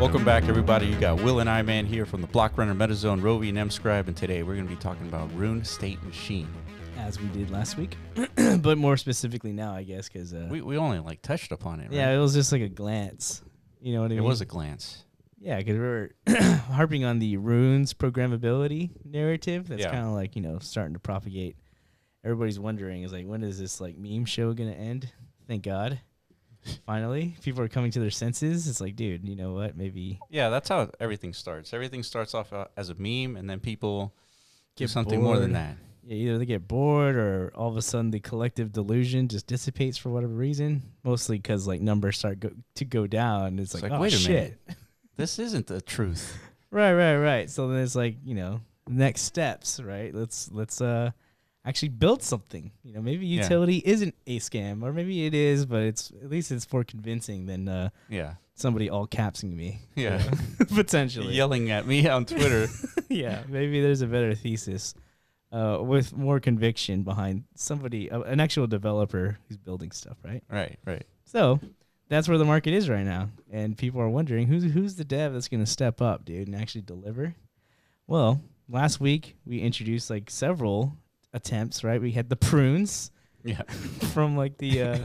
Welcome back, everybody. You got Will and I, man, here from the Block Runner, MetaZone, Rovi, and MScribe, and today we're going to be talking about Rune State Machine. As we did last week, but more specifically now, I guess, because we only like touched upon it. Right? Yeah, it was just like a glance. You know what I mean? It was a glance. Yeah, because we were harping on the runes programmability narrative. That's kind of like, you know, starting to propagate. Everybody's wondering, is like, when is this like meme show gonna end? Thank God. Finally, people are coming to their senses. It's like, dude, you know what? Maybe. Yeah, that's how everything starts. Everything starts off as a meme, and then people get do something bored. more than that. Yeah, either they get bored, or all of a sudden the collective delusion just dissipates for whatever reason. Mostly because like numbers start to go down. It's like, oh, wait a shit. minute. This isn't the truth. Right. So then it's like, you know, next steps, right? Let's actually build something. You know, maybe utility isn't a scam, or maybe it is, but at least it's more convincing than somebody all capsing me. Yeah. Potentially. Yelling at me on Twitter. Yeah, maybe there's a better thesis with more conviction behind somebody, an actual developer who's building stuff, right? Right. So that's where the market is right now, and people are wondering who's the dev that's going to step up, dude, and actually deliver. Well, last week we introduced like several attempts, right? We had the prunes, from like the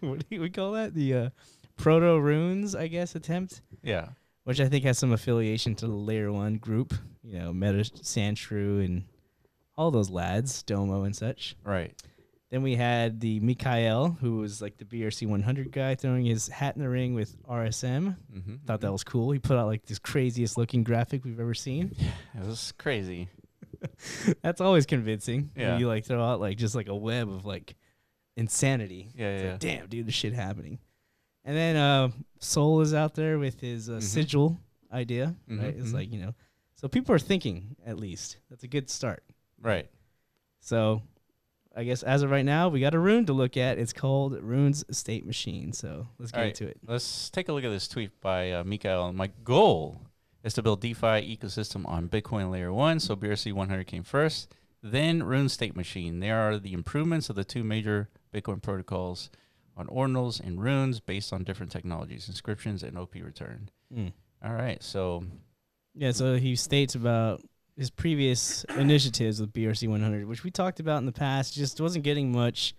what do we call that? The proto runes, I guess, attempt. Yeah, which I think has some affiliation to the layer 1 group, you know, Meta, Sandshrew, and all those lads, Domo and such. Right. Then we had the Mikael, who was like the BRC 100 guy, throwing his hat in the ring with RSM. Thought that was cool. He put out like this craziest looking graphic we've ever seen. It was crazy. That's always convincing. Yeah. When you like throw out like just like a web of like insanity. Yeah. Like, damn, dude, this shit happening. And then Soul is out there with his sigil idea. Right. It's like, you know, so people are thinking, at least. That's a good start. Right. So I guess as of right now, we got a rune to look at. It's called Rune's State Machine. So let's get into it. Let's take a look at this tweet by Mikael. My goal is to build DeFi ecosystem on Bitcoin layer 1. So BRC 100 came first. Then Rune State Machine. There are the improvements of the two major Bitcoin protocols on ordinals and runes based on different technologies, inscriptions, and OP return. All right. So. Yeah, so he states about his previous initiatives with BRC 100, which we talked about in the past, just wasn't getting much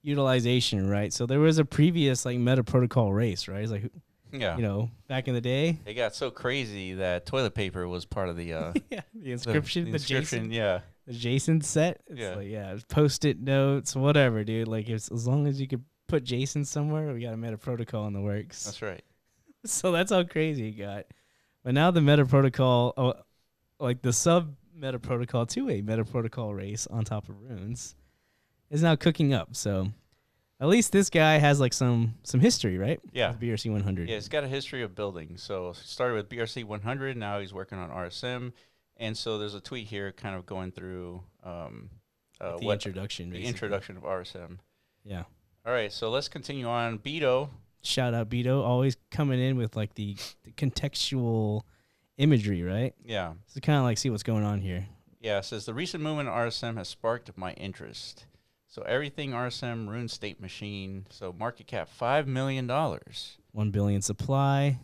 utilization, right? So there was a previous like meta protocol race, right? It's like, you know, back in the day, it got so crazy that toilet paper was part of the the inscription, the Jason, the Jason set. It's like, Post-it notes, whatever, dude. Like as long as you could put Jason somewhere, we got a meta protocol in the works. That's right. So that's how crazy it got. But now the meta protocol, like the sub meta protocol to a meta protocol race on top of runes, is now cooking up. So at least this guy has like some history, right? Yeah. With BRC 100. Yeah, he's got a history of building. So started with BRC 100. Now he's working on RSM. And so there's a tweet here kind of going through the introduction, basically. The introduction of RSM. Yeah. All right, so let's continue on. Beto. Shout out Beto, always coming in with like the contextual imagery, right? Yeah. So kind of like see what's going on here. Yeah, it says the recent movement in RSM has sparked my interest. So everything RSM, Rune State Machine. So market cap $5 million. 1 billion supply.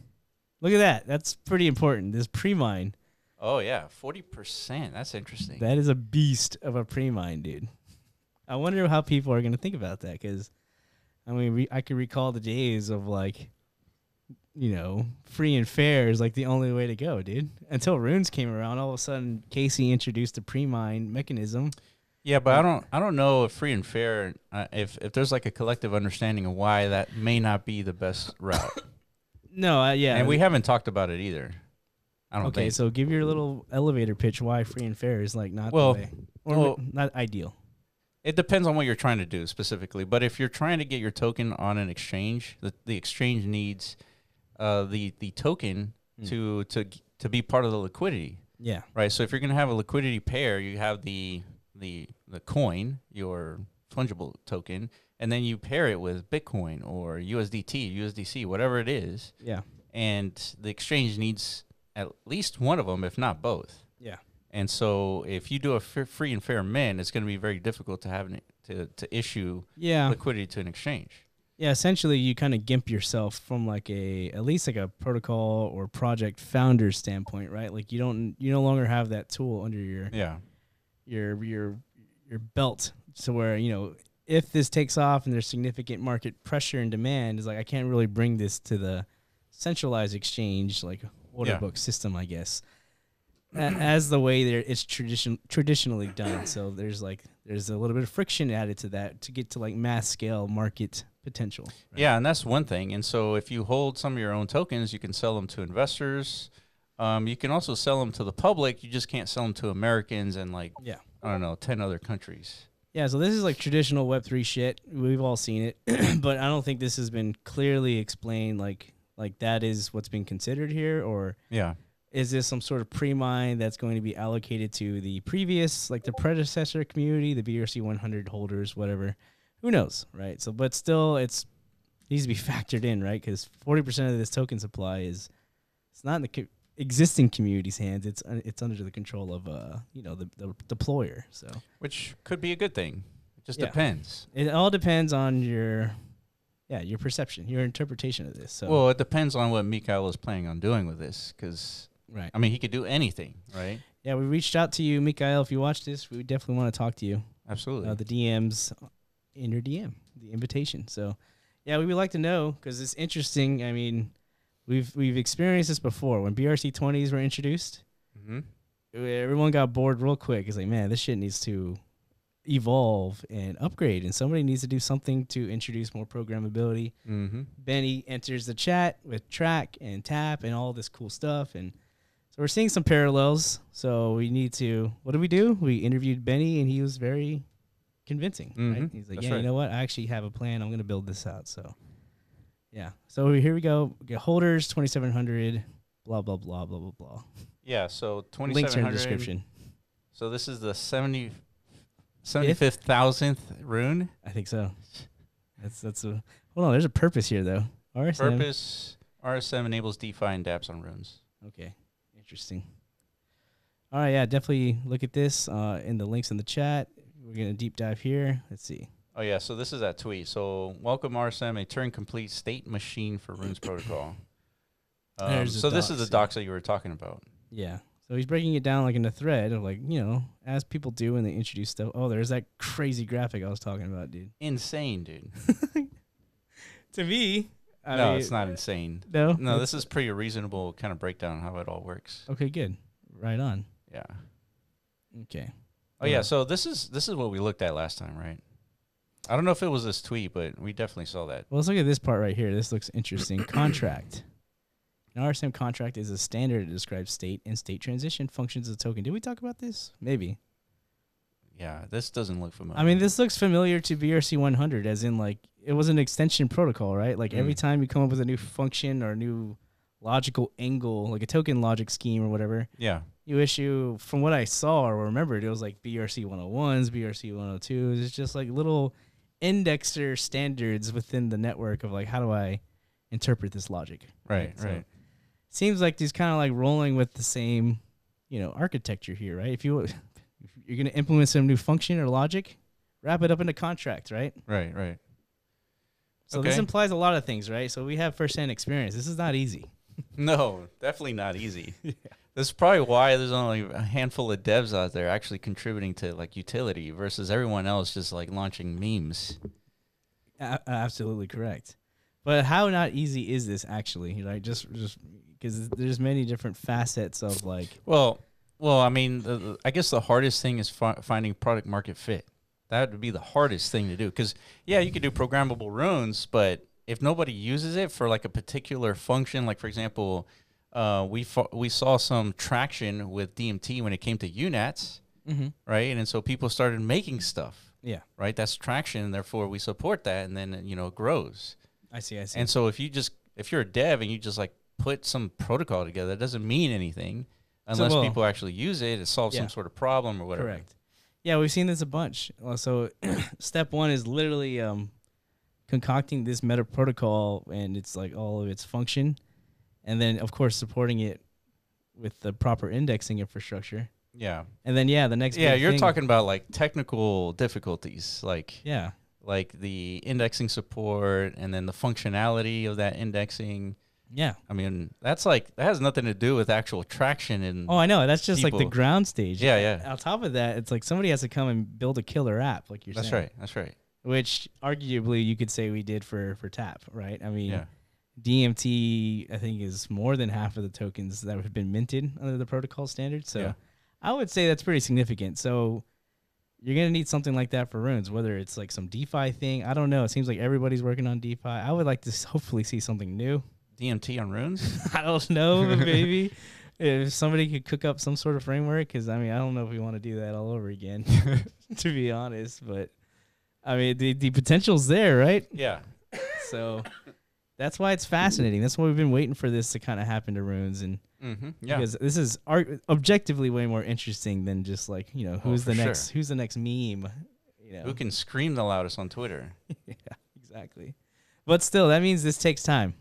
Look at that. That's pretty important. This pre-mine. Oh, yeah. 40%. That's interesting. That is a beast of a pre-mine, dude. I wonder how people are going to think about that, because, I mean, I can recall the days of, like, you know, free and fair is, like, the only way to go, dude. Until runes came around, all of a sudden, Casey introduced a pre-mine mechanism. Yeah, but I don't know if free and fair, if there's, like, a collective understanding of why that may not be the best route. No, yeah. And we haven't talked about it either. I don't think. Okay, so give your little elevator pitch why free and fair is like not the way, or not ideal. It depends on what you're trying to do specifically. But if you're trying to get your token on an exchange, the exchange needs the token to be part of the liquidity. Yeah. Right. So if you're going to have a liquidity pair, you have the coin, your fungible token, and then you pair it with Bitcoin or USDT, USDC, whatever it is. Yeah. And the exchange needs at least one of them, if not both. Yeah. And so if you do a free and fair mint, it's going to be very difficult to have to issue liquidity to an exchange. Yeah, essentially you kind of gimp yourself from like at least like a protocol or project founder standpoint, right? Like you no longer have that tool under your belt, so where, if this takes off and there's significant market pressure and demand, is like I can't really bring this to the centralized exchange like order book system, I guess, as the way it's traditionally done. So there's a little bit of friction added to that to get to like mass scale market potential. Right? Yeah, and that's one thing. And so if you hold some of your own tokens, you can sell them to investors. You can also sell them to the public. You just can't sell them to Americans and I don't know, 10 other countries. Yeah, so this is like traditional Web3 shit. We've all seen it, but I don't think this has been clearly explained like that is what's being considered here, or is this some sort of pre-mine that's going to be allocated to the previous, like the predecessor community, the BRC 100 holders, whatever. Who knows, right? So, but still, it needs to be factored in, right? Because 40% of this token supply it's not in the existing community's hands. It's under the control of the deployer. So, which could be a good thing. It just depends. It all depends on your perception, your interpretation of this. So, well, it depends on what Mikael is planning on doing with this, because right. I mean, he could do anything, right? Yeah, we reached out to you, Mikael. If you watch this, we definitely want to talk to you. Absolutely. The DMs in your DM, the invitation. So, yeah, we would like to know, because it's interesting. I mean, we've experienced this before when BRC20s were introduced. Mm-hmm. Everyone got bored real quick. It's like, man, this shit needs to evolve and upgrade, and somebody needs to do something to introduce more programmability. Mm-hmm. Benny enters the chat with Trac and Tap and all this cool stuff, and so we're seeing some parallels. So we need to, what did we do? We interviewed Benny, and he was very convincing. Mm-hmm. Right? He's like, That's right. You know what? I actually have a plan. I'm going to build this out. So yeah. So here we go. We get holders 2,700. Blah blah blah blah blah blah. Yeah. So 2,700. Links are in the description. So this is the 75,000th rune. I think so. That's a hold on. There's a purpose here though. RSM. Purpose: RSM enables DeFi and dApps on runes. Okay, interesting. All right, yeah, definitely look at this in the links in the chat. We're gonna deep dive here. Let's see. Oh yeah, so this is that tweet. So welcome RSM, a Turing-complete state machine for runes protocol. So this is the docs that you were talking about. Yeah. So he's breaking it down like in a thread of like, as people do when they introduce stuff. Oh, there's that crazy graphic I was talking about, dude. Insane, dude. To me, I no, mean, it's not insane. No, this is pretty reasonable kind of breakdown of how it all works. Okay, good. Right on. Yeah. Okay. Oh yeah, so this is what we looked at last time, right? I don't know if it was this tweet, but we definitely saw that. Well, let's look at this part right here. This looks interesting. Contract. An RSM contract is a standard that describes state and state transition functions of the token. Did we talk about this? Maybe. Yeah, this doesn't look familiar. I mean, this looks familiar to BRC 100, as in like it was an extension protocol, right? Like every time you come up with a new function or a new logical angle, like a token logic scheme or whatever. Yeah. You issue, from what I saw or remembered, it was like BRC 101s, BRC 102s. It's just like little indexer standards within the network of like, how do I interpret this logic? Right. So seems like he's kind of like rolling with the same, architecture here, right? If you're going to implement some new function or logic, wrap it up into contract, right? Right. So this implies a lot of things, right? So we have firsthand experience. This is not easy. No, definitely not easy. Yeah. This is probably why there's only a handful of devs out there actually contributing to like utility versus everyone else just like launching memes. Absolutely correct. But how not easy is this actually? Right? Just because there's many different facets of like. Well, I mean, I guess the hardest thing is finding product market fit. That would be the hardest thing to do because you could do programmable runes, but if nobody uses it for like a particular function, like for example, we saw some traction with DMT when it came to UNATs, right? And so people started making stuff. Yeah. Right. That's traction, and therefore we support that, and then it grows. I see. And so if you're a dev and you just like put some protocol together, that doesn't mean anything unless people actually use it. It solves some sort of problem or whatever. Correct. Yeah, we've seen this a bunch. So step one is literally concocting this meta protocol and it's like all of its function. And then, of course, supporting it with the proper indexing infrastructure. Yeah. And then, the next big you're thing, talking about like technical difficulties. Like like the indexing support and then the functionality of that indexing. Yeah. I mean, that has nothing to do with actual traction and Oh, I know. That's just like the people. ground stage. Yeah, yeah. On top of that, it's like somebody has to come and build a killer app, like you're That's saying. right. That's right. Which arguably you could say we did for Tap, right? I mean, Yeah. DMT, I think, is more than half of the tokens that have been minted under the protocol standard. So Yeah. I would say that's pretty significant. So you're going to need something like that for runes, whether it's like some DeFi thing. I don't know. It seems like everybody's working on DeFi. I would like to hopefully see something new. DMT on runes? I don't know, but maybe if somebody could cook up some sort of framework, because I mean, I don't know if we want to do that all over again, to be honest. But I mean, the potential's there, right? Yeah. So that's why it's fascinating. That's why we've been waiting for this to kind of happen to runes, and Yeah. because this is objectively way more interesting than just like who's the next meme, Who can scream the loudest on Twitter? Yeah, exactly. But still, that means this takes time,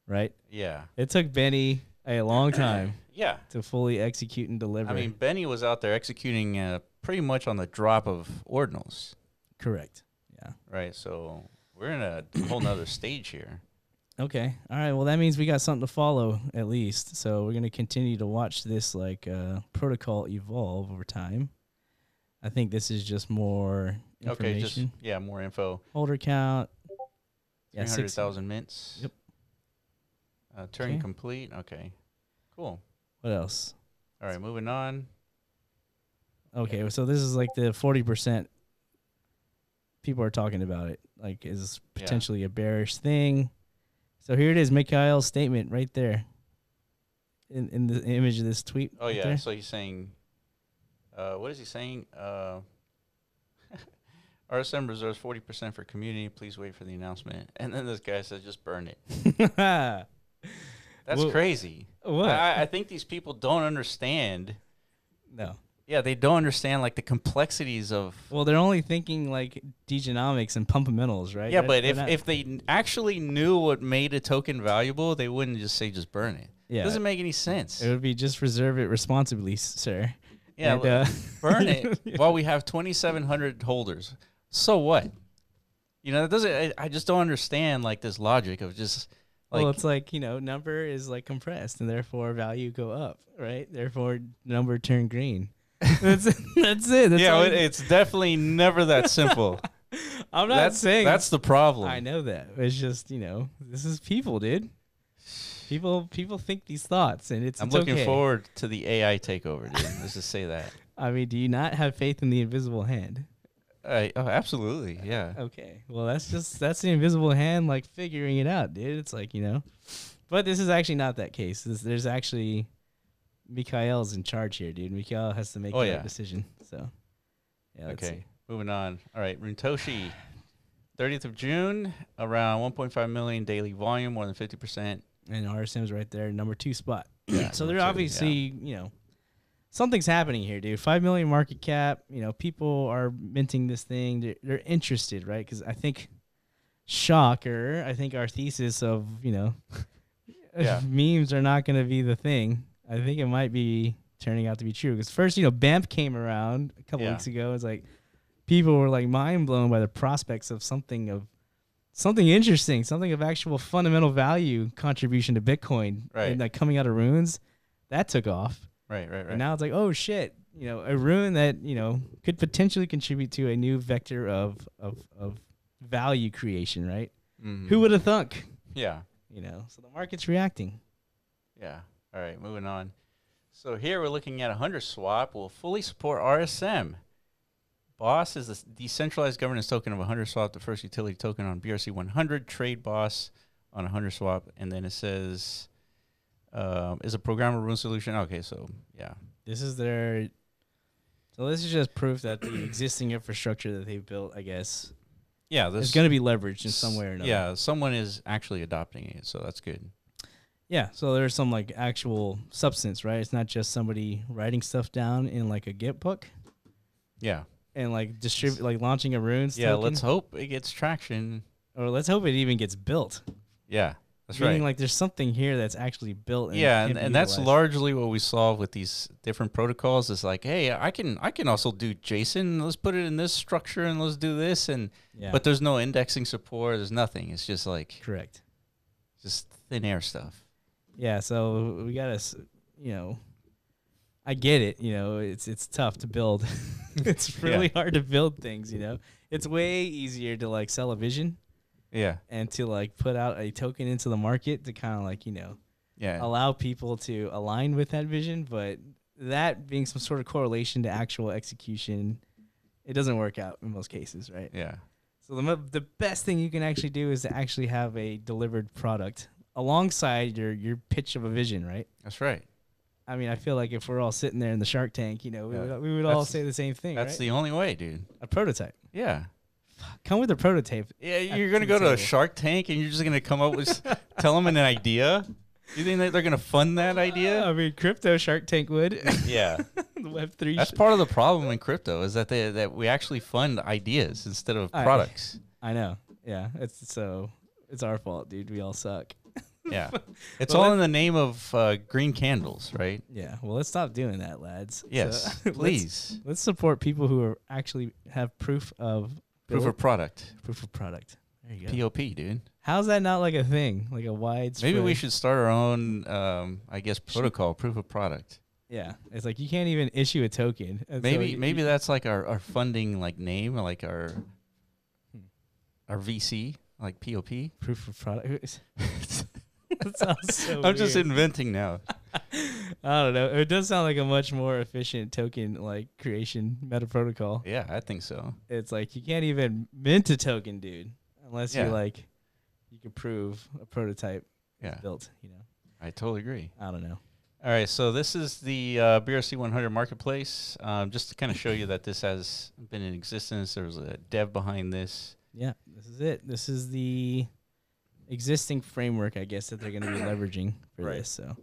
right? Yeah. It took Benny a long time. Yeah. To fully execute and deliver. I mean, Benny was out there executing pretty much on the drop of ordinals. Correct. Yeah. Right. So we're in a whole nother stage here. Okay. All right. Well, that means we got something to follow at least. So we're going to continue to watch this protocol evolve over time. I think this is just more information. Okay. More info. Holder count. 300,000 mints. Yep. Turn complete. Okay. Cool. What else? All right. Moving on. Okay. So this is like the 40% people are talking about it. Like, is potentially a bearish thing. So here it is, Mikael's statement right there in the image of this tweet. Oh, right yeah. there. So he's saying, what is he saying? RSM reserves 40% for community. Please wait for the announcement. And then this guy says, just burn it. That's crazy. What? I think these people don't understand. No. Yeah, they don't understand like the complexities of. Well, they're only thinking like degenomics and pumpamentals, right? Yeah, but if they actually knew what made a token valuable, they wouldn't just say just burn it. Yeah, it doesn't make any sense. It would be just reserve it responsibly, sir. Yeah, and, burn it while we have 2,700 holders. So what? It doesn't. I just don't understand like this logic of just. Well, it's like, number is like compressed and therefore value go up, right? Therefore number turn green. That's it. That's it's definitely never that simple. I'm not saying that's the problem. I know that. It's just, this is people, dude. People think these thoughts, and I'm looking forward to the AI takeover, dude. Let's just say that. I mean, do you not have faith in the invisible hand? Oh, absolutely, yeah. Okay, well, that's the invisible hand, like, figuring it out, dude. It's like, But this is actually not that case. There's actually... Mikael's in charge here, dude. Mikael has to make that decision. So, okay, moving on. All right, Runtoshi, 30th of June, around 1.5 million daily volume, more than 50%. And RSM's right there, number 2 spot. Yeah, so they're obviously, something's happening here, dude. 5 million market cap. People are minting this thing. They're interested, right? Because I think, shocker, I think our thesis of, memes are not going to be the thing. I think it might be turning out to be true. Because first, BAMP came around a couple weeks ago. It's like people were like mind blown by the prospects of something interesting, something of actual fundamental value contribution to Bitcoin. Right. And like coming out of runes, that took off. Right. And now it's like, oh shit, a rune that, could potentially contribute to a new vector of value creation, right? Mm-hmm. Who would have thunk? Yeah. So the market's reacting. Yeah. All right, moving on. So here we're looking at a 100 swap will fully support RSM. Boss is the decentralized governance token of 100 swap, the first utility token on BRC 100. Trade Boss on 100 swap, and then it says is a programmable rune solution. Okay, so yeah, this is just proof that the existing infrastructure that they've built, I guess, is going to be leveraged in some way or another. Yeah, someone is actually adopting it, so that's good. Yeah, so there's some like actual substance, right? It's not just somebody writing stuff down in like a Git book. Yeah. And like launching a runes. Yeah, token. let's hope it gets traction. Or let's hope it even gets built. Yeah. That's Meaning, right. like, there's something here that's actually built. And Yeah, can be and that's utilized. largely what we solve with these different protocols. Is like, hey, I can also do JSON. Let's put it in this structure and let's do this. And but there's no indexing support. There's nothing. It's just like correct. just thin air stuff. Yeah, so we gotta, I get it. It's tough to build. It's really hard to build things. It's way easier to like sell a vision. Yeah. And to like put out a token into the market to kind of like, allow people to align with that vision. But that being some sort of correlation to actual execution, it doesn't work out in most cases, right? Yeah. So the best thing you can actually do is to actually have a delivered product alongside your pitch of a vision, right? That's right. I mean, I feel like if we're all sitting there in the Shark Tank, we would all say the same thing, That's right? the only way, dude. A prototype. Yeah. Come with a prototype. Yeah, you're going to go to a Shark Tank and you're just going to come up with, tell them an idea? You think that they're going to fund that idea? I mean, crypto Shark Tank would. Yeah. The Web3. That's part of the problem in crypto is that that we actually fund ideas instead of products. I know. Yeah. It's our fault, dude. We all suck. Yeah. It's all in the name of green candles, right? Yeah. Well, let's stop doing that, lads. Yes, so, please. Let's support people who are actually have proof of product. Proof of product. There you go. POP, dude. How's that not like a thing? Like a widespread? Maybe we should start our own, protocol, proof of product. Yeah. It's like you can't even issue a token. Maybe that's like our funding like name, like our VC, like POP. Proof of product. That sounds so I'm just inventing now. I don't know. It does sound like a much more efficient token like creation meta protocol. Yeah, I think so. It's like you can't even mint a token, dude, unless you can prove a prototype is built. I totally agree. I don't know. All right, so this is the BRC 100 marketplace. Just to kind of show you that this has been in existence. There was a dev behind this. Yeah, this is it. This is the existing framework, I guess, that they're going to be leveraging for this. So,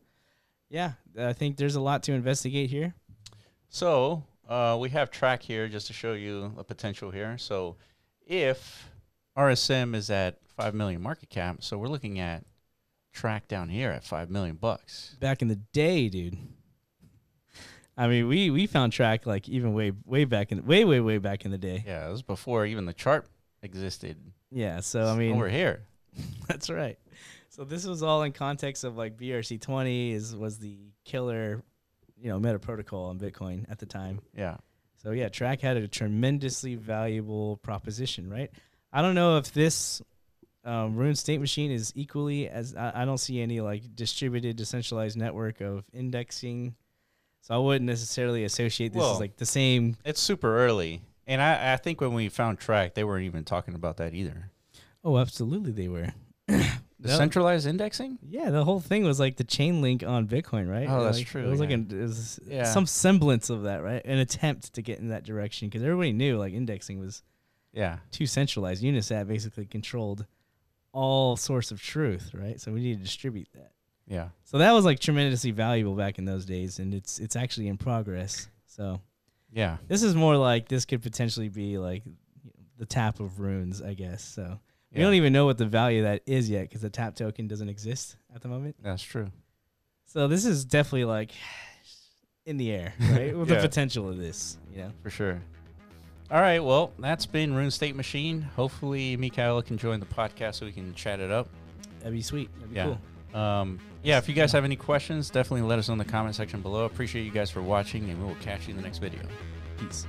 yeah, I think there's a lot to investigate here. So we have Trac here just to show you the potential here. So if RSM is at 5 million market cap, so we're looking at Trac down here at $5 million. Back in the day, dude. I mean, we found Trac like even way back in way back in the day. Yeah, it was before even the chart existed. Yeah, so I mean, we're here. That's right. So this was all in context of like BRC20 was the killer, meta protocol on Bitcoin at the time. Yeah. So yeah, Trac had a tremendously valuable proposition, right? I don't know if this Rune State Machine is equally as I don't see any like distributed decentralized network of indexing. So I wouldn't necessarily associate this as like the same. It's super early. And I think when we found Trac, they weren't even talking about that either. Oh, absolutely they were. The centralized indexing? Yeah, the whole thing was like the chain link on Bitcoin, right? Oh, that's like, true. It was like some semblance of that, right? An attempt to get in that direction because everybody knew like indexing was too centralized. Unisat basically controlled all source of truth, right? So we need to distribute that. Yeah. So that was like tremendously valuable back in those days, and it's actually in progress. So yeah, this is more like this could potentially be like the tap of runes, I guess. So. We don't even know what the value of that is yet because the tap token doesn't exist at the moment. That's true. So this is definitely like in the air, right? With the potential of this, For sure. All right, well, that's been Rune State Machine. Hopefully Mikael can join the podcast so we can chat it up. That'd be sweet. That'd be cool. If you guys have any questions, definitely let us know in the comment section below. Appreciate you guys for watching, and we will catch you in the next video. Peace.